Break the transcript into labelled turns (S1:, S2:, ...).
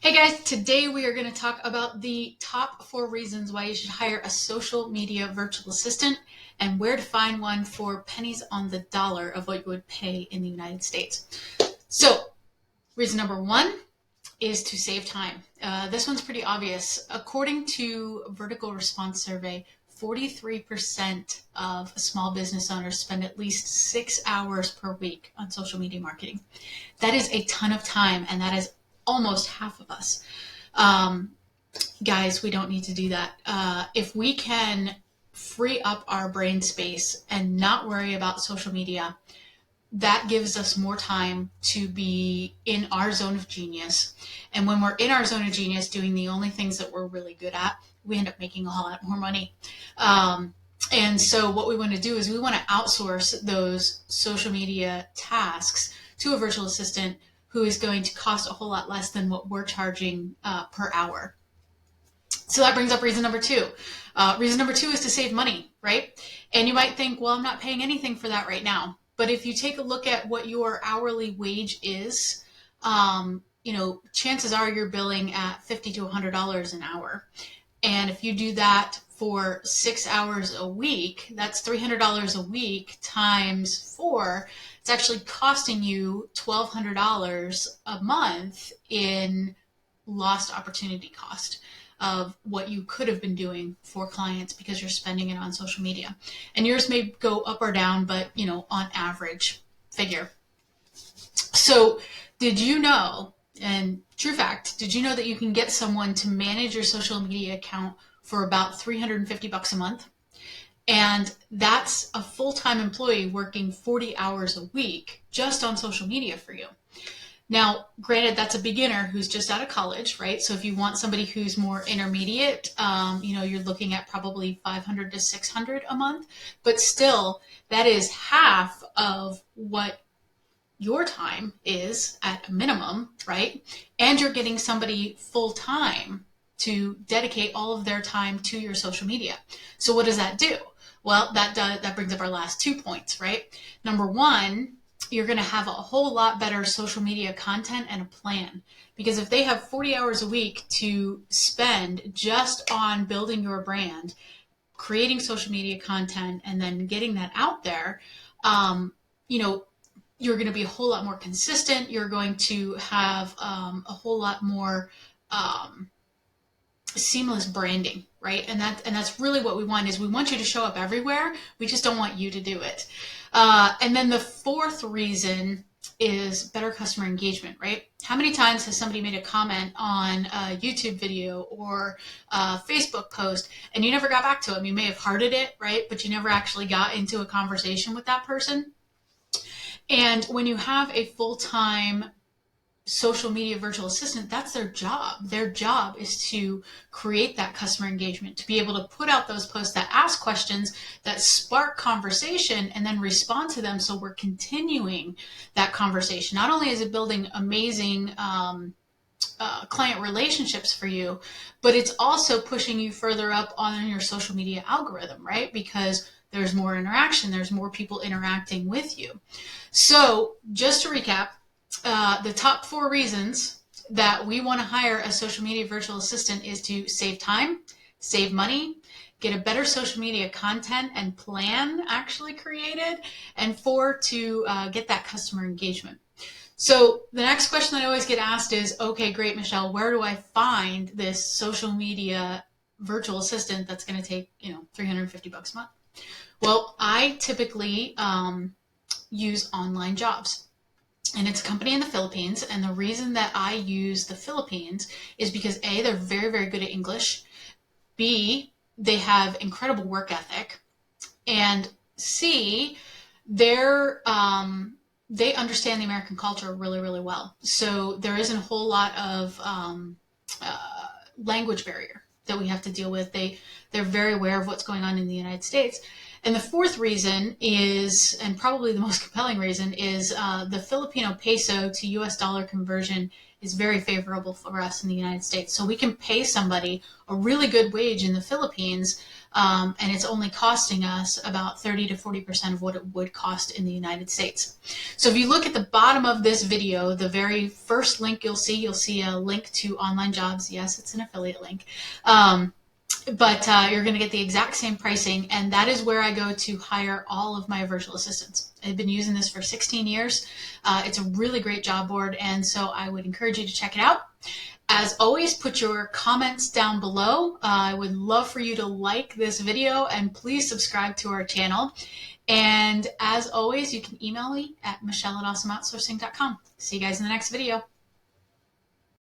S1: Hey guys, today we are going to talk about the top 4 reasons why you should hire a social media virtual assistant and where to find one for pennies on the dollar of what you would pay in the United States. So, reason number 1 is to save time. This one's pretty obvious. According to Vertical Response Survey, 43% of small business owners spend at least 6 hours per week on social media marketing. That is a ton of time, and that is almost half of us. Guys, we don't need to do that. If we can free up our brain space and not worry about social media, that gives us more time to be in our zone of genius. And when we're in our zone of genius doing the only things that we're really good at, we end up making a whole lot more money. And so what we want to do is we want to outsource those social media tasks to a virtual assistant who is going to cost a whole lot less than what we're charging per hour. So that brings up reason number 2. Reason number 2 is to save money, right? And you might think, well, I'm not paying anything for that right now. But if you take a look at what your hourly wage is, chances are you're billing at $50 to $100 an hour. And if you do that for 6 hours a week, that's $300 a week times 4. It's actually costing you $1,200 a month in lost opportunity cost of what you could have been doing for clients because you're spending it on social media. And yours may go up or down, but on average figure. So did you know, and true fact, did you know that you can get someone to manage your social media account for about $350 a month? And that's a full-time employee working 40 hours a week just on social media for you. Now, granted, that's a beginner who's just out of college, right? So if you want somebody who's more intermediate, you're looking at probably $500 to $600 a month. But still, that is half of what your time is at a minimum, right? And you're getting somebody full-time to dedicate all of their time to your social media. So what does that do? Well, that brings up our last 2 points, right? Number 1, you're going to have a whole lot better social media content and a plan. Because if they have 40 hours a week to spend just on building your brand, creating social media content, and then getting that out there, you're going to be a whole lot more consistent. You're going to have a whole lot more seamless branding, right? And that's really what we want. Is we want you to show up everywhere. We just don't want you to do it. And then the 4th reason is better customer engagement, right? How many times has somebody made a comment on a YouTube video or a Facebook post and you never got back to them? You may have hearted it, right? But you never actually got into a conversation with that person. And when you have a full-time social media virtual assistant, that's their job. Their job is to create that customer engagement, to be able to put out those posts that ask questions, that spark conversation, and then respond to them. So we're continuing that conversation. Not only is it building amazing client relationships for you, but it's also pushing you further up on your social media algorithm, right? Because there's more interaction, there's more people interacting with you. So just to recap, the top 4 reasons that we want to hire a social media virtual assistant is to save time, save money, get a better social media content and plan actually created, and 4, to get that customer engagement. So the next question that I always get asked is, okay, great, Michelle, where do I find this social media virtual assistant that's going to take, $350 a month? Well, I typically use online jobs. And it's a company in the Philippines. And the reason that I use the Philippines is because A, they're very, very good at English. B, they have incredible work ethic. And C, they understand the American culture really, really well. So there isn't a whole lot of language barrier that we have to deal with. They're very aware of what's going on in the United States. And the 4th reason is, and probably the most compelling reason, is the Filipino peso to US dollar conversion is very favorable for us in the United States. So we can pay somebody a really good wage in the Philippines, and it's only costing us about 30 to 40% of what it would cost in the United States. So if you look at the bottom of this video, the very first link you'll see a link to online jobs. Yes, it's an affiliate link. But you're going to get the exact same pricing, and that is where I go to hire all of my virtual assistants. I've been using this for 16 years. It's a really great job board, and so I would encourage you to check it out. As always, put your comments down below. I would love for you to like this video, and please subscribe to our channel. And as always, you can email me at michelle@awesomeoutsourcing.com. See you guys in the next video.